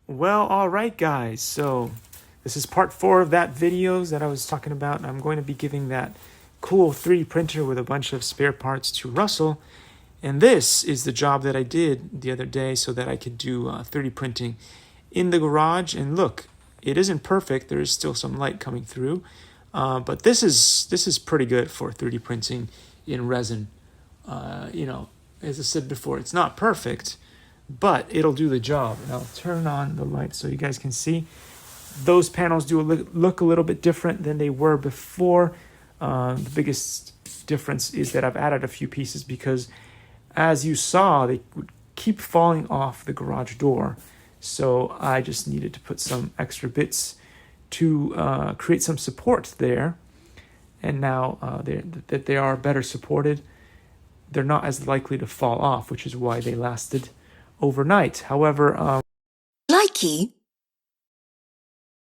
Well, all right, guys. So this is part 4 of that videos that I was talking about. I'm going to be giving that cool 3D printer with a bunch of spare parts to Russell. And this is the job that I did the other day so that I could do 3D printing in the garage. And look, it isn't perfect. There is still some light coming through. But this is pretty good for 3D printing in resin. As I said before, it's not perfect, but it'll do the job. And I'll turn on the light so you guys can see. Those panels do look a little bit different than they were before. The biggest difference is that I've added a few pieces because, as you saw, they would keep falling off the garage door. So I just needed to put some extra bits to create some support there. And now that they are better supported, they're not as likely to fall off, which is why they lasted overnight. However, Likey